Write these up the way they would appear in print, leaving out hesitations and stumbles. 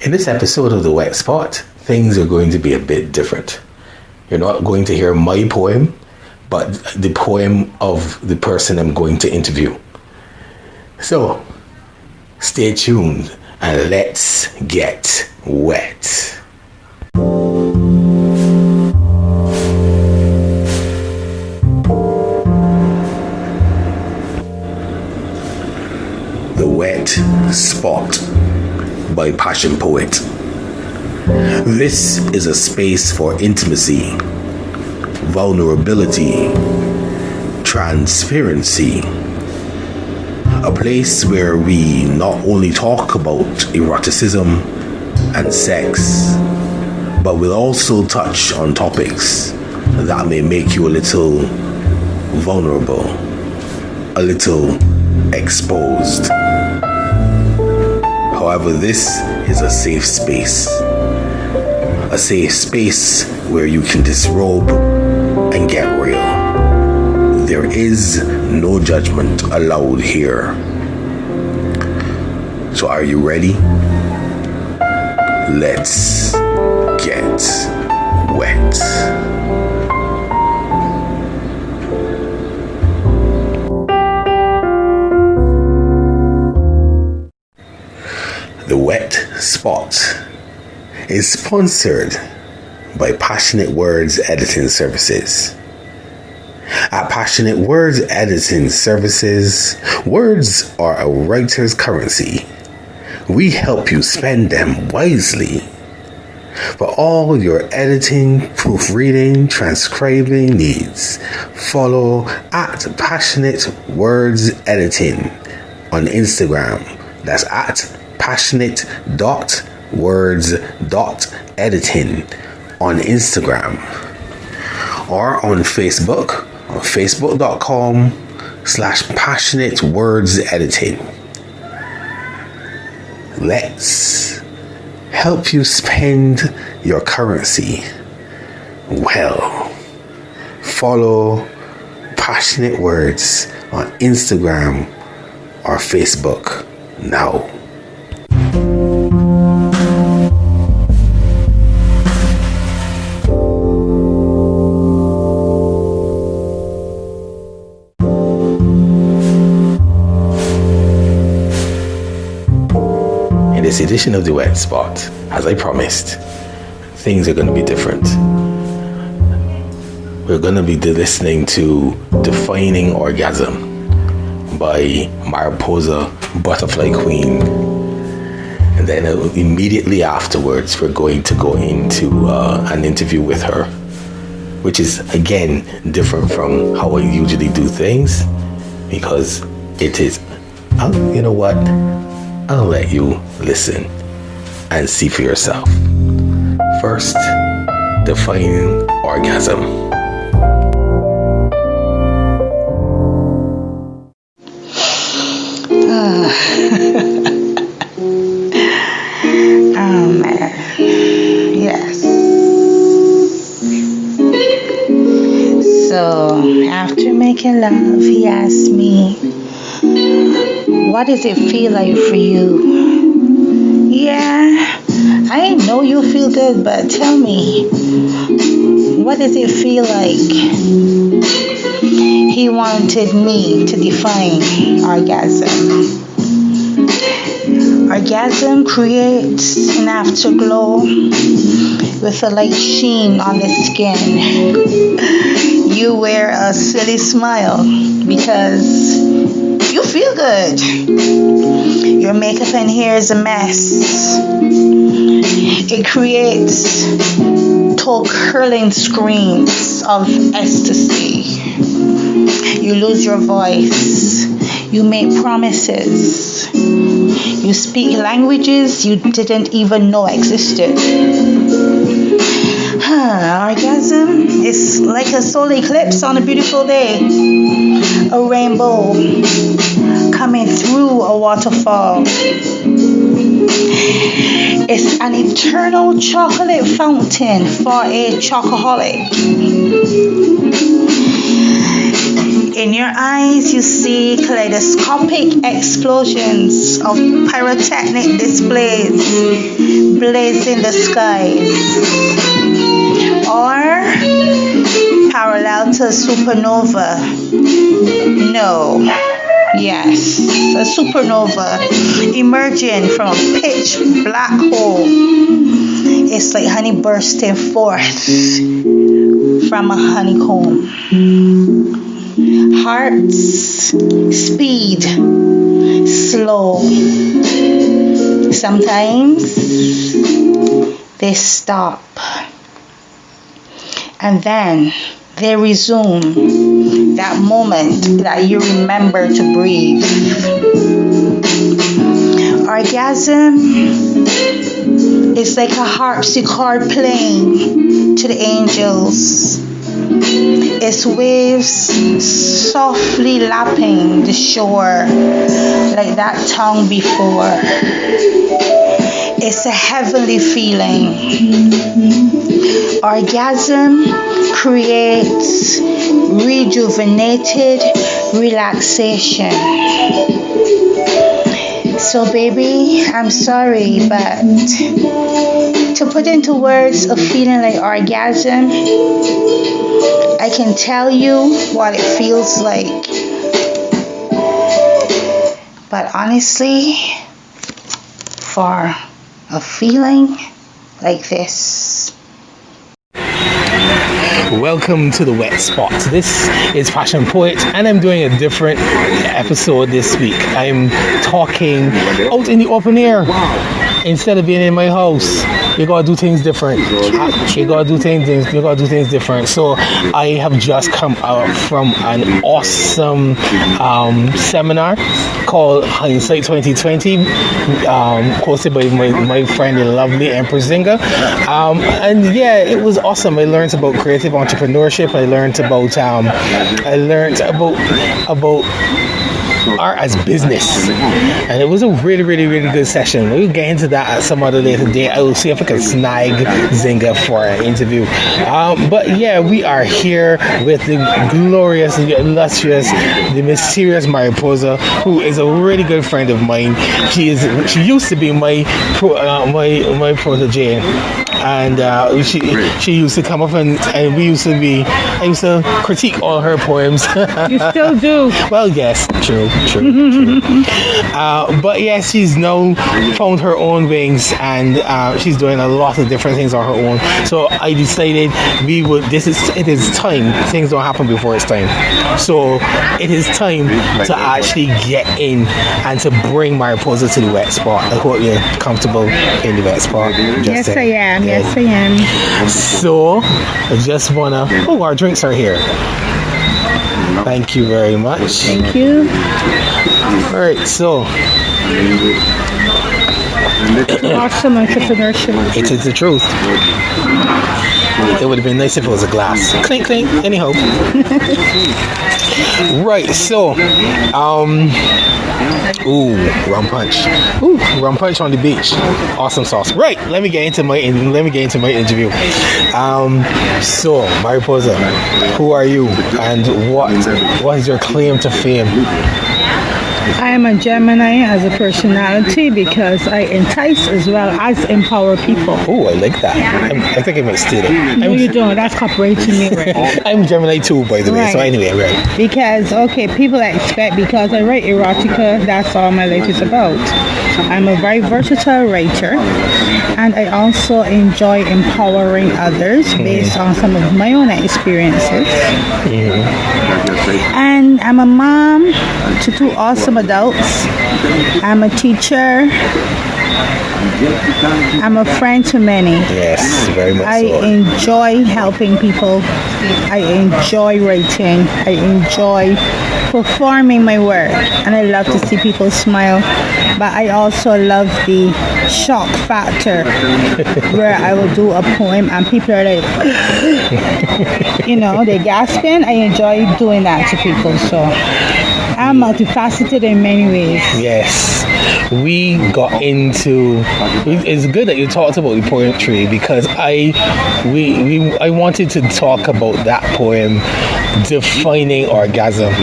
In this episode of The Wett Spot, things are going to be a bit different. You're not going to hear my poem, but the poem of the person I'm going to interview. So, stay tuned and let's get wet. The Wett Spot by PassionPoet. This is a space for intimacy, vulnerability, transparency. A place where we not only talk about eroticism and sex, but we'll also touch on topics that may make you a little vulnerable, a little exposed. However, this is a safe space where you can disrobe and get real. There is no judgment allowed here. So are you ready? Let's get wet. The Wett Spot is sponsored by Passionate Words Editing Services. At Passionate Words Editing Services, words are a writer's currency. We help you spend them wisely. For all your editing, proofreading, transcribing needs, follow at Passionate Words Editing on Instagram. That's at passionate.words.editing on Instagram, or on Facebook on facebook.com/passionatewordsediting. Let's help you spend your currency well. Follow Passionate Words on Instagram or Facebook now. In this edition of The Wett Spot, as I promised, things are going to be different. We're going to be listening to Defining Orgasm by Mariposa Butterfly Queen. And then immediately afterwards, we're going to go into an interview with her, which is, again, different from how I usually do things, because it is, you know what? I'll let you listen and see for yourself. First, defining orgasm. Oh man, yes. So after making love, he asked me, what does it feel like for you? Yeah, I know you feel good, but tell me, what does it feel like? He wanted me to define orgasm. Orgasm creates an afterglow with a light sheen on the skin. You wear a silly smile because you feel good. Your makeup in here is a mess. It creates toe curling screams of ecstasy. You lose your voice. You make promises. You speak languages you didn't even know existed. Orgasm is like a solar eclipse on a beautiful day. A rainbow coming through a waterfall. It's an eternal chocolate fountain for a chocoholic. In your eyes, you see kaleidoscopic explosions of pyrotechnic displays blazing the skies, or parallel to a supernova. No, yes, a supernova emerging from a pitch black hole. It's like honey bursting forth from a honeycomb. Hearts speed slow. Sometimes they stop, and then they resume that moment that you remember to breathe. Orgasm is like a harpsichord playing to the angels. Its waves softly lapping the shore like that tongue before. It's a heavenly feeling. Orgasm creates rejuvenated relaxation. So baby, I'm sorry, but to put into words a feeling like orgasm, I can tell you what it feels like. But honestly, for a feeling like this. Welcome to the Wett spot. This is PassionPoet, and I'm doing a different episode this week. I'm talking out in the open air. Instead of being in my house, you gotta do things different. You gotta do things different. So I have just come out from an awesome seminar called Hindsight 2020, hosted by my friend the lovely Empress Zinga. And yeah, it was awesome. I learned about creative entrepreneurship. I learned about art as business, and it was a really good session. We'll get into that at some other later day. I will see if I can snag Zinga for an interview. But yeah, we are here with the glorious, the illustrious, the mysterious Mariposa, who is a really good friend of mine. She used to be my protege, and she used to come up and I used to critique all her poems. You still do. Well, yes, true. But yeah, she's now found her own wings, and she's doing a lot of different things on her own. So I decided it is time. Things don't happen before it's time. So it is time to actually get in and to bring Mariposa to the Wett spot. I hope you're comfortable in the Wett spot. Yes, I am. Yes, I am. So I just wanna. Oh, our drinks are here. Thank you very much. Thank you. All right, so Awesome entrepreneurship. it is the truth. It would have been nice if it was a glass. Clink, clink. Anyhow. Right, so, rum punch. Rum punch on the beach. Awesome sauce. Right, let me get into my interview. So, Mariposa, who are you, and what is your claim to fame? I am a Gemini as a personality because I entice as well as empower people. Oh, I like that. I think I might steal it. No, you don't. That's copyrighted me, right? I'm Gemini too, by the way. Right. So anyway, right. Because, people expect, because I write erotica, that's all my life is about. I'm a very versatile writer, and I also enjoy empowering others based on some of my own experiences. And I'm a mom to two awesome adults. I'm a teacher. I'm a friend to many. Yes, very much I so. enjoy helping people. I enjoy writing. I enjoy performing my work, and I love to see people smile. But I also love the shock factor where I will do a poem and people are like, they're gasping. I enjoy doing that to people. So I'm multifaceted in many ways. Yes. we got into. It's good that you talked about the poetry because I wanted to talk about that poem, Defining Orgasm.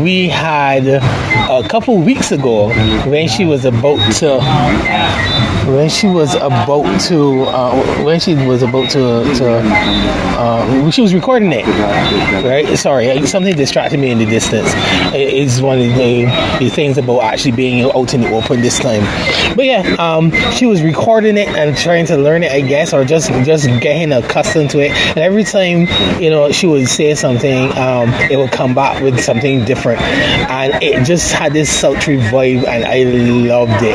We had a couple weeks ago when she was about to she was recording it, right? Sorry, something distracted me in the distance. It's one of the things about actually being out in the open this time. But yeah, she was recording it and trying to learn it, I guess, or just getting accustomed to it. And every time, she would say something, it would come back with something different, and it just had this sultry vibe, and I loved it.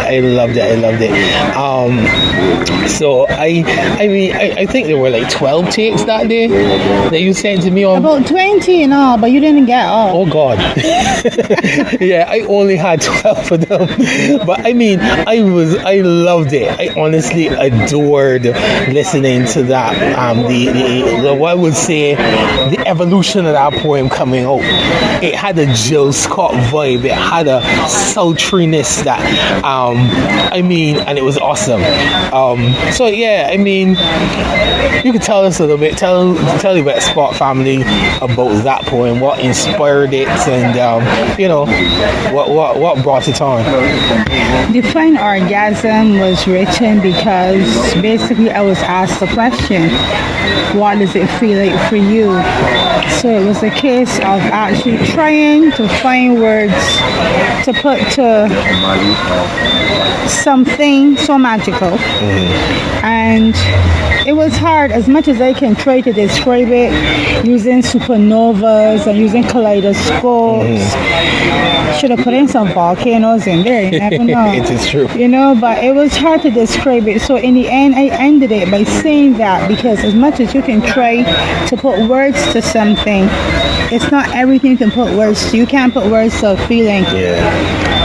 So I think there were like 12 takes that day that you sent to me on. About 20 and all, but you didn't get all. Oh God. Yeah, I only had 12 of them. But I mean, I loved it. I honestly adored listening to that. I would say the evolution of that poem coming out. It had a Jill Scott vibe. It had a sultriness that and it was awesome. So yeah, I mean, you could tell us a little bit, tell the Wett Spot family about that poem, what inspired it, and what brought it on. Define Orgasm was written because basically I was asked the question, what does it feel like for you? So it was a case of actually trying to find words to put to something so magical. And it was hard, as much as I can try to describe it using supernovas and using kaleidoscopes. Should have put in some volcanoes in there, you never know. It is true. But it was hard to describe it. So in the end, I ended it by saying that, because as much as you can try to put words to something, it's not everything you can put words to. You can't put words to a feeling. Yeah.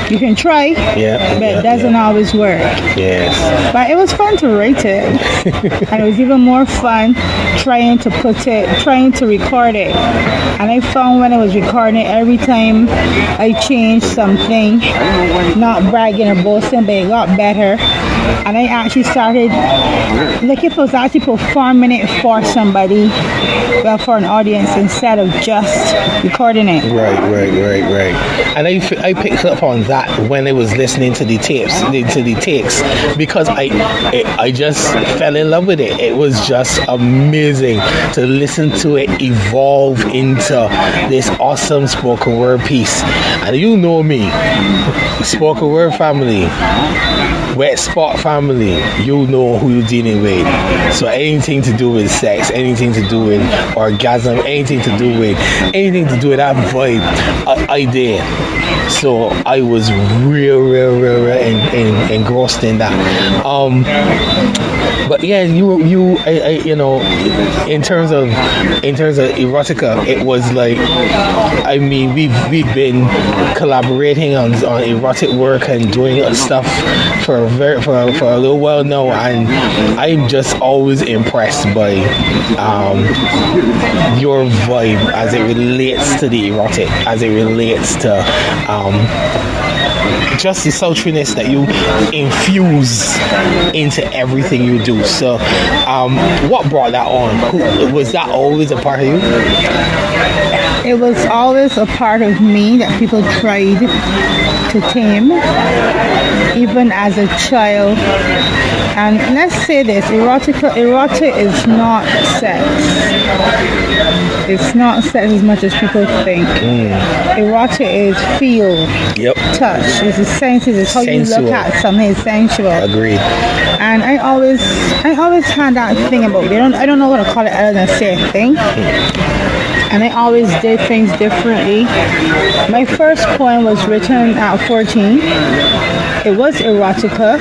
You can try, but it doesn't always work. Yes. But it was fun to write it. And it was even more fun trying to record it. And I found when I was recording it, every time I changed something, not bragging or boasting, but it got better. And I actually started, like if I was actually performing it for somebody, for an audience, instead of just recording it. Right. And I picked up on that when I was listening to the tapes, to the takes, because I just fell in love with it. It was just amazing to listen to it evolve into this awesome spoken word piece. And you know me, spoken word family, Wett Spot family, you know who you're dealing with. So anything to do with sex, anything to do with orgasm, anything to do with that vibe, I did. So I was real engrossed in that. But yeah, you in terms of erotica, it was like, I mean, we've been collaborating on erotic work and doing stuff for a little while now, and I'm just always impressed by your vibe as it relates to the erotic, as it relates to just the sultriness that you infuse into everything you do. So what brought that on? Was that always a part of you? It was always a part of me that people tried to tame, even as a child. And let's say this, erotic is not sex. It's not sex as much as people think. Erotic is feel, touch. It's the senses. It's how you look at something. It's sensual. Agreed. And I always had that thing about it. I don't know what to call it other than say a thing. And I always did things differently. My first poem was written at 14. It was erotica.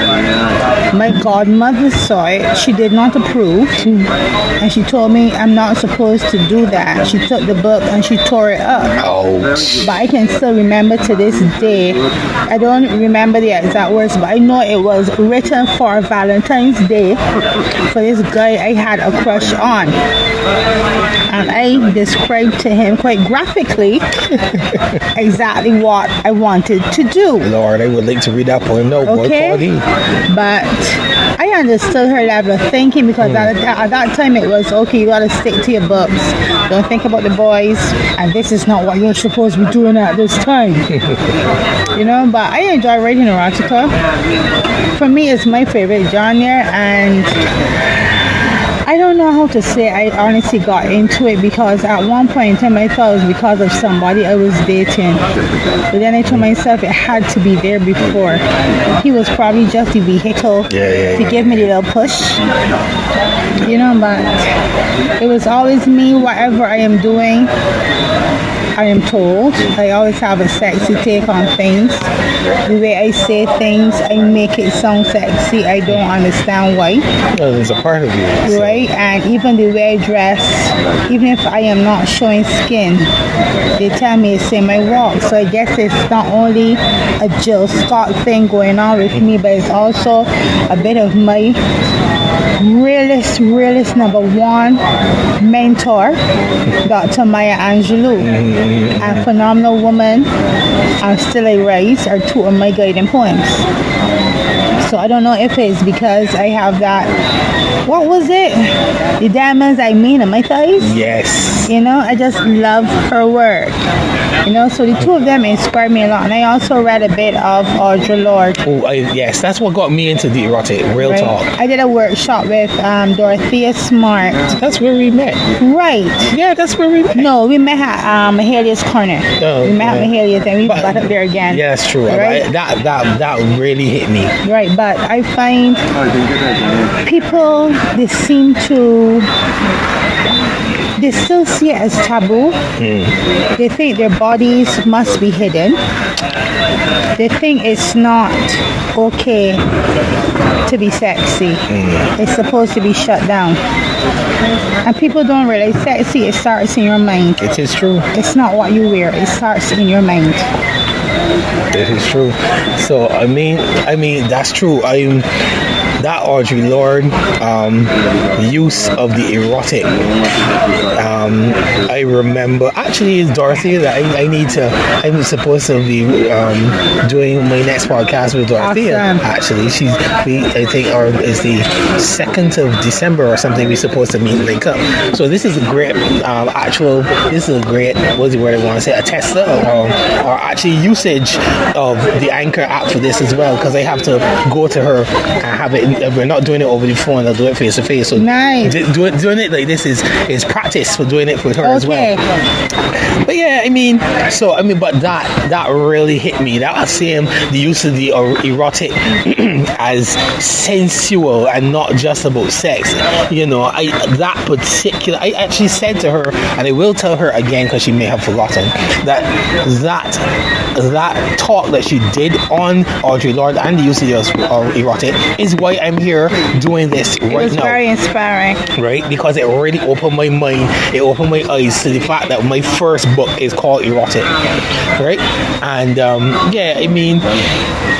My godmother saw it. She did not approve. And she told me I'm not supposed to do that. She took the book and she tore it up. Ouch. But I can still remember to this day. I don't remember the exact words, but I know it was written for Valentine's Day for this guy I had a crush on. And I described to him quite graphically exactly what I wanted to do. Lord, I would like to read that poem now. Okay, but I understood her level of thinking because at that time it was okay, you gotta stick to your books, don't think about the boys, and this is not what you're supposed to be doing at this time. You know, but I enjoy writing erotica. For me, it's my favorite genre, and I don't know how to say I honestly got into it because at one point in time I thought it was because of somebody I was dating. But then I told myself it had to be there before. He was probably just the vehicle to give me the little push. You know, but it was always me, whatever I am doing, I am told. I always have a sexy take on things. The way I say things, I make it sound sexy. I don't understand why. Well, it's a part of you. So. Right? And even the way I dress, even if I am not showing skin, they tell me it's in my walk. So I guess it's not only a Jill Scott thing going on with me, but it's also a bit of my realist number one mentor, Dr. Maya Angelou. And Phenomenal Woman and Still I Rise are two of my guiding poems. So I don't know if it's because I have that, what was it? The diamonds I mean in my thighs? Yes. You know, I just love her work. You know, so the two of them inspired me a lot. And I also read a bit of Audre Lorde. Oh, yes, that's what got me into the erotic, real talk. I did a workshop with Dorothea Smart. That's where we met. Right. Yeah, that's where we met. No, we met at Mahalia's Corner. Oh, we met at Mahalia's and we got up there again. Yeah, that's true. Right? That really hit me. Right, but I find people, they seem to... They still see it as taboo. They think their bodies must be hidden. They think it's not okay to be sexy. It's supposed to be shut down. And people don't realize sexy, it starts in your mind. It is true. It's not what you wear, it starts in your mind. It is true. So I mean that's true. That Audre Lorde use of the erotic. I remember actually Dorothy that I'm supposed to be doing my next podcast with Dorothy. Awesome. Actually, I think it's the 2nd of December or something. We're supposed to meet and link up. So this is a great what's the word I want to say, a tester or actually usage of the Anchor app for this as well, because I have to go to her and have it. We're not doing it over the phone. I'll do it face to face. So nice. Doing it like this is practice for doing it with her as well. But yeah, but that really hit me. That was saying the use of the erotic as sensual and not just about sex. You know, I actually said to her, and I will tell her again because she may have forgotten, that talk that she did on Audre Lorde and the use of erotic is why I'm here doing this right now. It was very inspiring. Right? Because it really opened my mind, it opened my eyes to the fact that my first book is called Erotic. Right? And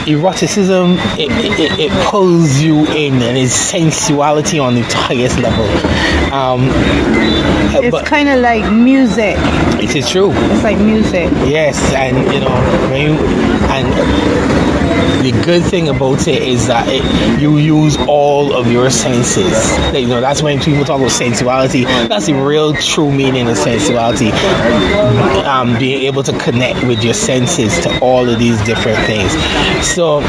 eroticism, it pulls you in, and it's sensuality on the highest level. It's kind of like music. It is true. It's like music. Yes, and the good thing about it is that you use all of your senses. That's when people talk about sensuality. That's the real true meaning of sensuality. Being able to connect with your senses to all of these different things. So,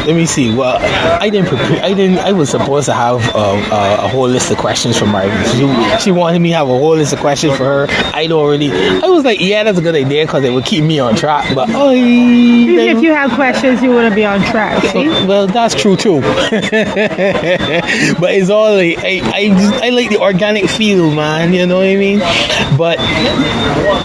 let me see. Well, I didn't prepare. I was supposed to have a whole list of questions for Margaret. She wanted me to have a whole list of questions for her. I was like, yeah, that's a good idea because it would keep me on track. But even if you have questions, you wouldn't be on track. Well, that's true too. But it's all like I like the organic feel, man. You know what I mean? But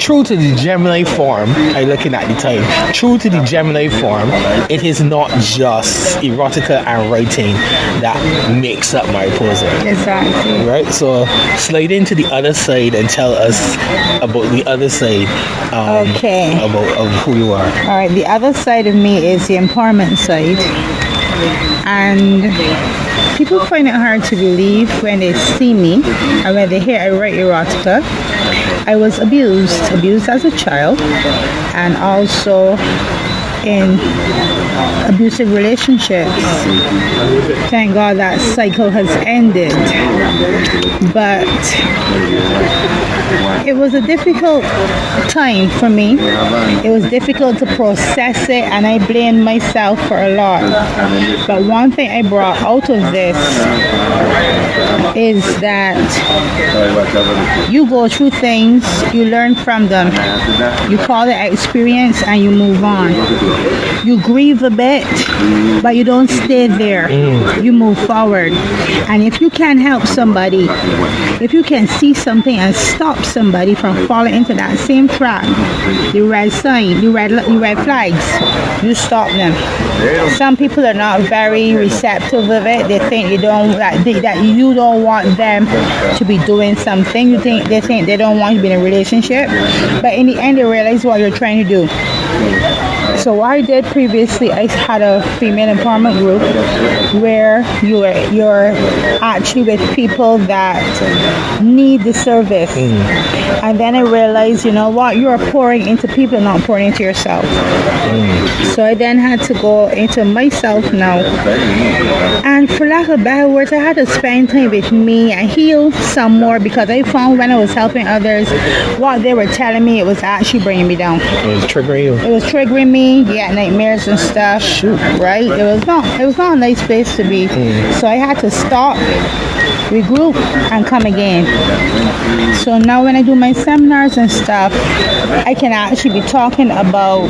true to the Gemini form, I looking at the time. True to the Gemini form, it is not just erotica and writing that makes up Mariposa. Exactly. Right? So slide into the other side and tell us about the other side. Okay. Of who you are. All right. The other side of me is the empowerment side, and people find it hard to believe when they see me and when they hear I write erotica. I was abused as a child, and also in abusive relationships. Thank God that cycle has ended. But it was a difficult time for me. It was difficult to process it, and I blamed myself for a lot. But one thing I brought out of this is that you go through things, you learn from them, you call it experience, and you move on. You grieve a bit, but you don't stay there. You move forward. And if you can help somebody, if you can see something and stop somebody from falling into that same trap, the red sign, the red flags, you stop them. Some people are not very receptive of it. They think that you don't want them to be doing something. They think they don't want you to be in a relationship, but in the end they realize what you're trying to do. So what I did previously, I had a female empowerment group where you're actually with people that need the service. And then I realized, you know what, you're pouring into people, not pouring into yourself. So I then had to go into myself now. And for lack of better words, I had to spend time with me and heal some more, because I found when I was helping others, what they were telling me, it was actually bringing me down. It was triggering you. It was triggering me. You get nightmares and stuff. Shoot. Right? It was not a nice place to be. So I had to stop, regroup, and come again. So now when I do my seminars and stuff, I can actually be talking about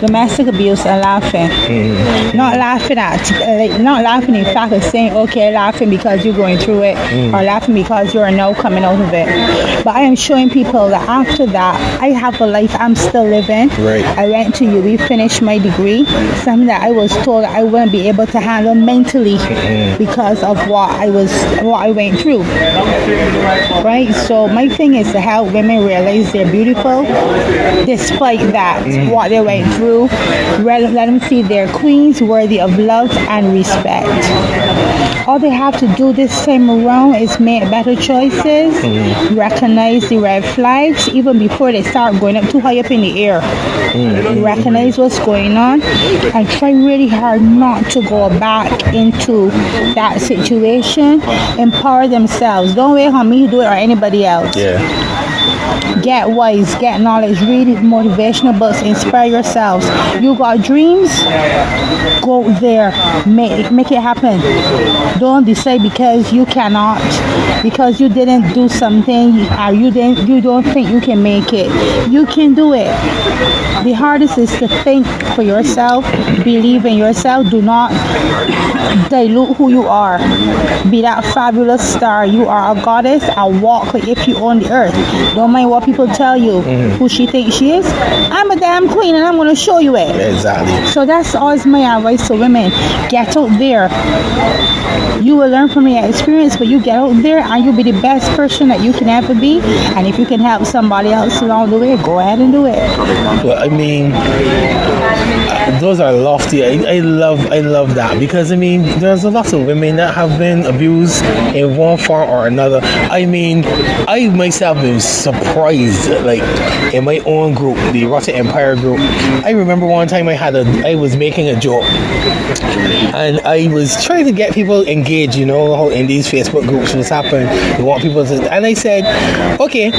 domestic abuse and laughing. Not laughing in fact of saying, okay, laughing because you're going through it, or laughing because you're now coming out of it. But I am showing people that after that, I have a life I'm still living. Right. I went to UWI, finished my degree, something that I was told I wouldn't be able to handle mentally because of what I went through. Right? So my thing is to help women realize they're beautiful despite that, what they went through. Let them see they're queens worthy of love and respect. All they have to do this time around is make better choices, recognize the red flags even before they start going up too high up in the air. Recognize what's going on and try really hard not to go back into that situation. Empower themselves. Don't wait on me to do it or anybody else. Get wise, get knowledge, read motivational books, inspire yourselves. You got dreams, go there, make it happen. Don't decide because you cannot, because you didn't do something, or you don't think you can make it. You can do it. The hardest is to think for yourself, believe in yourself. Do not dilute who you are. Be that fabulous star. You are a goddess, and walk like if you own the earth. Don't mind what people tell you, who she thinks she is. I'm a damn queen and I'm going to show you it. Exactly. So that's always my advice to women. Get out there. You will learn from your experience, but you get out there and you'll be the best person that you can ever be. And if you can help somebody else along the way, go ahead and do it. Well, I mean, those are lofty. I love that, because I mean, there's a lot of women that have been abused in one form or another. I mean, I myself been surprised, like in my own group, the Erotic Empire group. I remember one time I was making a joke, and I was trying to get people engaged. You know how in these Facebook groups what's happening, you want people to, and I said, okay,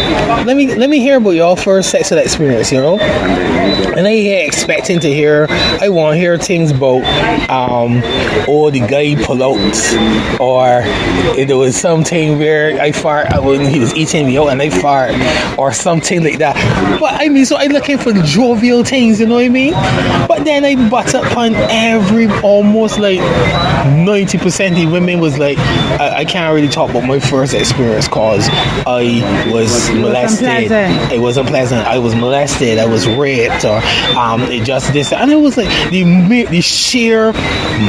let me hear about your first sexual experience, you know. And I expecting to hear I want to hear things about the guy pull out, or if there was something where I fart when he was eating me out and I fart, or something like that. But I mean, so I looking for the jovial things, you know what I mean? But then I butt up on almost like 90% of the women was like, I can't really talk about my first experience because I was molested. It wasn't pleasant. I was molested. I was raped, or it just this, and it was like the sheer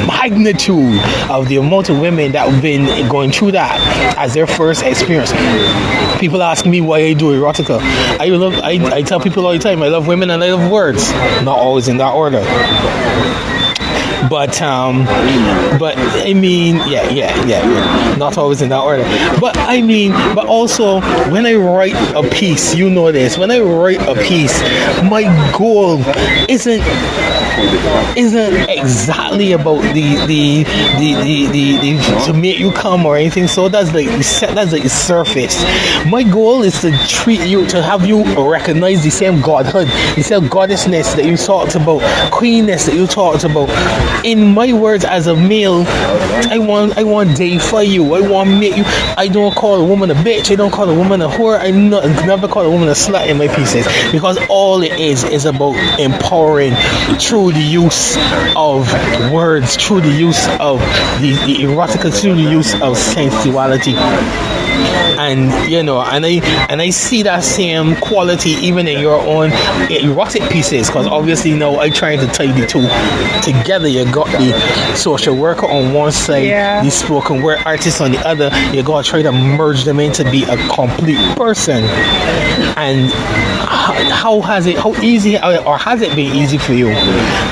magnitude of the amount of women that have been going through that as their first experience. People ask me why I do erotica. I tell people all the time, I love women and I love words. Not always in that order. But I mean, yeah, not always in that order. But I mean, but also when I write a piece, you know this. When I write a piece, my goal isn't exactly about the to make you come or anything. So that's like the surface. My goal is to treat you, to have you recognize the same godhood, the same goddessness that you talked about, queenness that you talked about. In my words, as a male, I want deify you. I want make you. I don't call a woman a bitch. I don't call a woman a whore. I never call a woman a slut in my pieces, because all it is about empowering through the use of words, through the use of the erotica, through the use of sensuality. And you know, and I see that same quality even in your own erotic pieces, because obviously now I trying to tie the two together. You got the social worker on one side, the spoken word artist on the other. You gotta try to merge them in to be a complete person. And how easy or has it been easy for you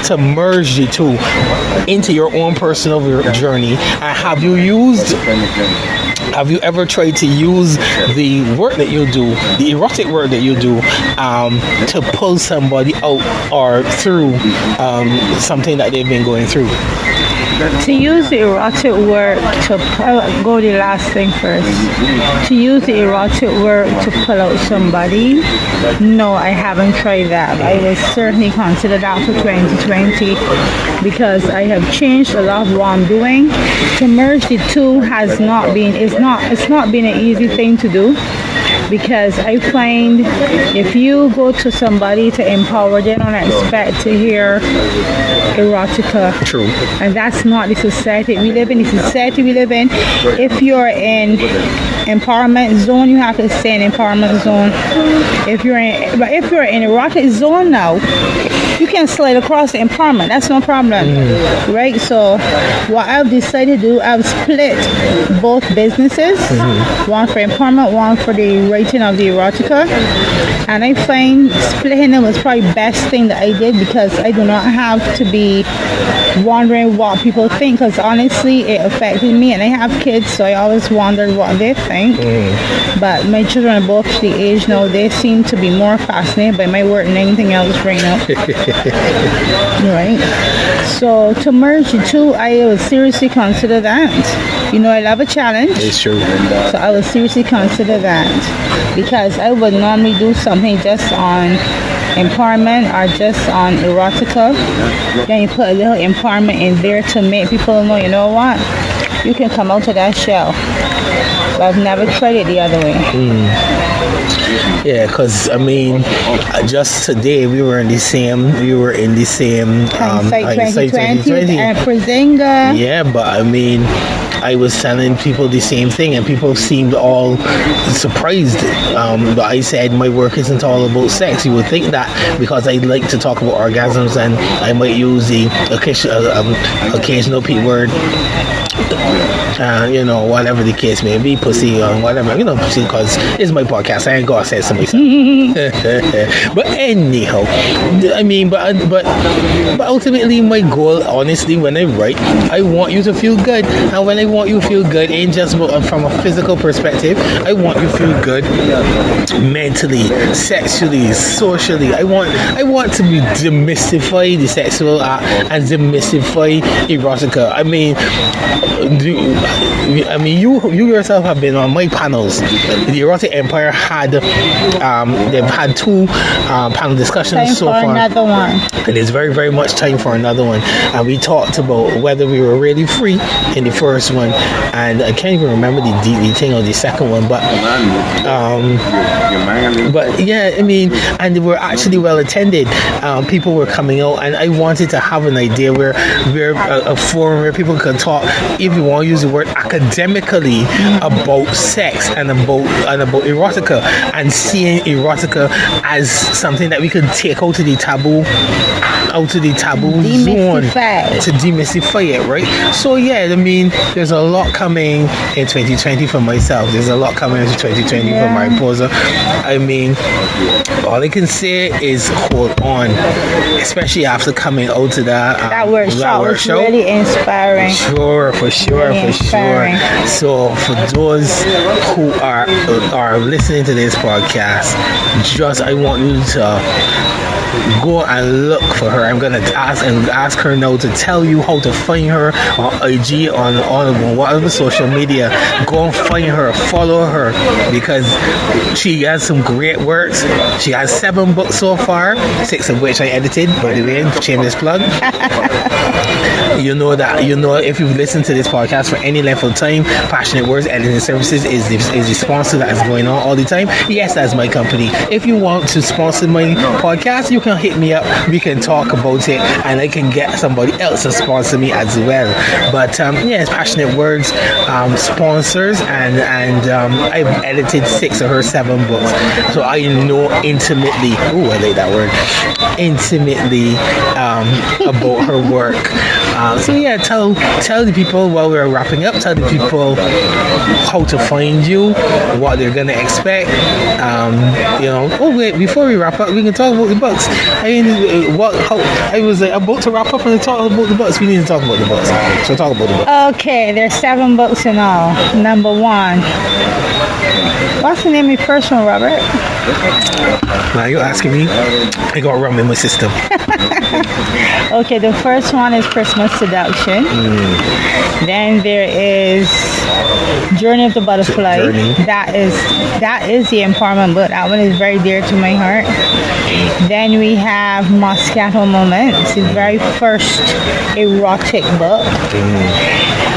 to merge the two into your own personal journey? And have you ever tried to use the work that you do, the erotic work that you do, to pull somebody out or through something that they've been going through? To use the erotic work to go the last thing first. To use the erotic work to pull out somebody, no, I haven't tried that. I will certainly consider that for 2020, because I have changed a lot of what I'm doing. To merge the two has not been, it's not been an easy thing to do. Because I find if you go to somebody to empower, they don't expect to hear erotica. True. And that's not the society we live in. The society we live in, if you're in empowerment zone, you have to stay in empowerment zone. If you're in erotic zone now, you can slide across the empowerment. That's no problem. Right? So what I've decided to do, I've split both businesses. One for empowerment, one for the writing of the erotica, and I find splitting them was probably the best thing that I did, because I do not have to be wondering what people think, because honestly it affected me, and I have kids, so I always wondered what they think. But my children are both the age now, they seem to be more fascinated by my work than anything else right now. Right? So to merge the two, I would seriously consider that. You know, I love a challenge. It's true. So I would seriously consider that, because I would normally do something just on empowerment or just on erotica. Then you put a little empowerment in there to make people know, you know what, you can come out of that shell. But I've never tried it the other way. Yeah, because I mean, just today we were in the same Hindsight 2020 and Prezinga. Yeah, but I mean, I was telling people the same thing, and people seemed all surprised. But I said my work isn't all about sex. You would think that because I like to talk about orgasms, and I might use the occasional P word. You know, whatever the case may be, pussy or whatever, you know, because it's my podcast. I ain't gonna say something. But anyhow, I mean, but ultimately, my goal, honestly, when I write, I want you to feel good, and when I want you to feel good, ain't just from a physical perspective. I want you to feel good mentally, sexually, socially. I want to demystify the sexual act and demystify erotica. I mean, I mean, you yourself have been on my panels. The Erotic Empire had they've had 2 panel discussions Time so for far. another one. And it's very, very much time for another one. And we talked about whether we were really free in the first one, and I can't even remember the thing on the second one, but yeah, I mean, and they were actually well attended. People were coming out, and I wanted to have an idea where a forum where people can talk, if you want to use the word academically, about sex and about erotica, and seeing erotica as something that we could take out to the taboo zone to demystify it, right? So yeah, I mean, there's a lot coming in 2020 for myself. There's a lot coming in 2020 for Mariposa. I mean, all I can say is hold on, especially after coming out to that workshop was really inspiring. For sure. So for those who are listening to this podcast, I want you to go and look for her. I'm gonna ask her now to tell you how to find her on IG, on whatever social media. Go and find her, follow her, because she has some great works. She has 7 books so far, 6 of which I edited, by the way, shameless plug. You know if you've listened to this podcast for any length of time, Passionate Words Editing Services is the sponsor that is going on all the time. Yes, that's my company. If you want to sponsor my podcast, you can hit me up. We can talk about it, and I can get somebody else to sponsor me as well. But yes, Passionate Words sponsors, and I've edited 6 of her 7 books, so I know intimately. Ooh, I like that word. Intimately about her work. So yeah, tell the people while we're wrapping up. Tell the people how to find you, what they're gonna expect. Oh wait, before we wrap up, we can talk about the books. I mean, I was about to wrap up and talk about the books. We need to talk about the books. So talk about the books. Okay, there's 7 books in all. Number 1. What's the name of your first one, Robert? Now you're asking me. I got rum in my system. Okay, the first one is Christmas Seduction. Then there is Journey of the Butterfly. That is the empowerment book. That one is very dear to my heart. Then we have Moscato Moments, the very first erotic book.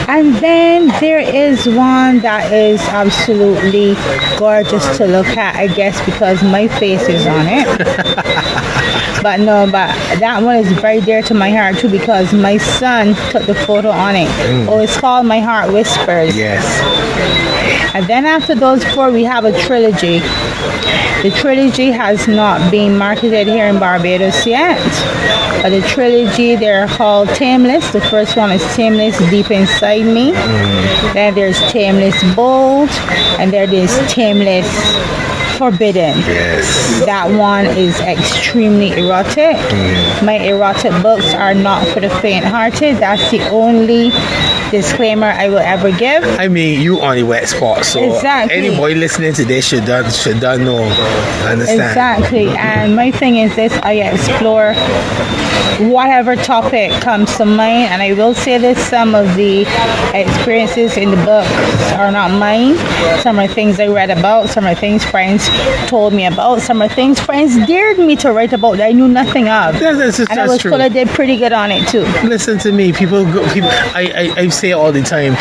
And then there is one that is absolutely gorgeous to look at, I guess, because my face is on it. But that one is very dear to my heart too, because my son took the photo on it. Oh, it's called My Heart Whispers. Yes. And then after those 4, we have a trilogy. The trilogy has not been marketed here in Barbados yet. But the trilogy, they're called Tameless. The first one is Tameless Deep Inside Me. Then there's Tameless Bold. And there is Tameless Forbidden. Yes. That one is extremely erotic. My erotic books are not for the faint-hearted. That's the only disclaimer I will ever give. I mean, you on the wet spot, so exactly. Anybody listening to this should know. Understand? Exactly. And my thing is this: I explore whatever topic comes to mind, and I will say this: some of the experiences in the books are not mine. Some are things I read about. Some are things friends told me about. Some are things friends dared me to write about that I knew nothing of. That's and I was true. told I did pretty good on it too. Listen to me, people. I say it all the time.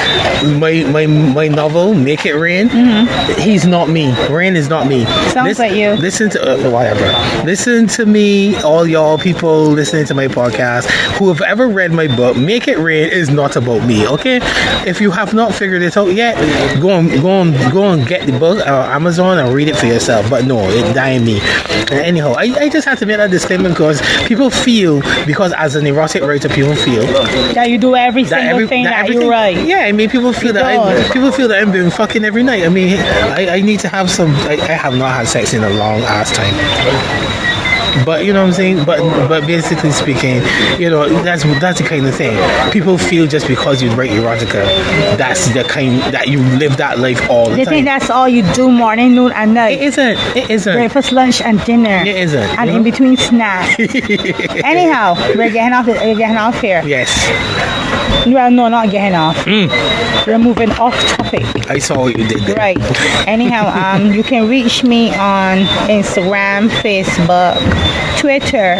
My novel, Make It Rain. He's not me. Rain is not me. Sounds like you. Listen to whatever. Listen to me, all y'all people listening to my podcast who have ever read my book. Make It Rain is not about me. Okay, if you have not figured it out yet, go and get the book on Amazon and read it for yourself. But no, it dying me. Anyhow, I just have to make that disclaimer because people feel, because as an erotic writer, people feel that you do every single thing that you write. Yeah, I mean, people feel that I'm doing fucking every night. I mean, I need to have some. I have not had sex in a long ass time. But you know what I'm saying? But basically speaking, you know, that's the kind of thing. People feel just because you write erotica, that's the kind that you live that life all the time. They think that's all you do morning, noon, and night. It isn't. Breakfast, lunch, and dinner. It isn't. And in between snacks. Anyhow, we're getting off here. Yes. Well, no, not getting off. We're moving off topic. I saw what you did there. Right. Anyhow, you can reach me on Instagram, Facebook, Twitter,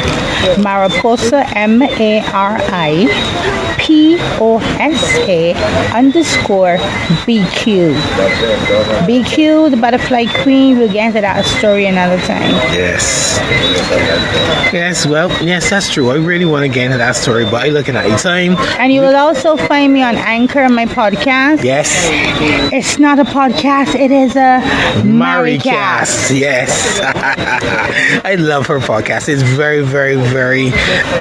Mariposa MARIPOSA_BQ. BQ, the butterfly queen. We'll get into that story another time. Yes. Yes, well, yes, that's true. I really want to get into that story, but I'm looking at the time. And you will also find me on Anchor, my podcast. Yes. It's not a podcast, it is a Maricast. Yes. I love her podcast. It's very, very, very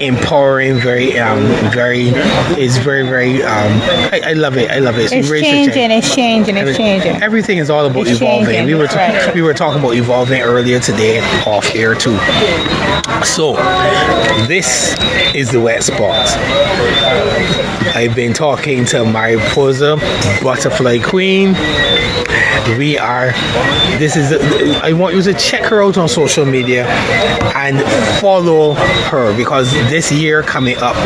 empowering, I love it. I love it. It's changing. Everything is all about It's evolving. changing, We were talking about evolving earlier today off air too. So this is the wet spot. I've been talking to Mariposa Butterfly Queen. I want you to check her out on social media and follow her, because this year coming up,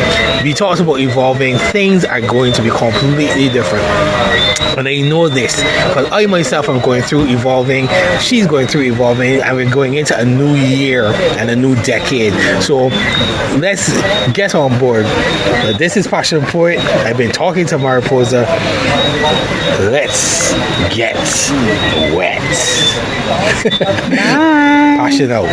we talked about evolving. Things are going to be completely different. And I know this because I myself am going through evolving. She's going through evolving, and we're going into a new year and a new decade. So let's get on board. This is PassionPoet. I've been talking to Mariposa. Let's get wet. Passion out.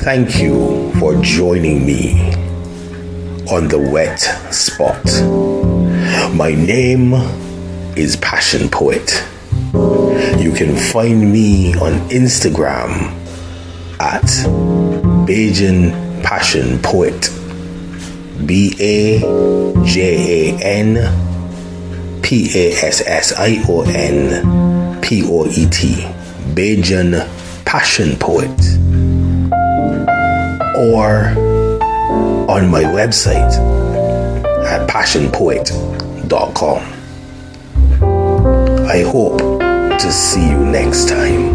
Thank you for joining me on the wet spot. My name is PassionPoet. You can find me on Instagram at Bajan Passion Poet. BAJANPASSIONPOET. Bajan Passion Poet. Or on my website at passionpoet.com. I hope to see you next time.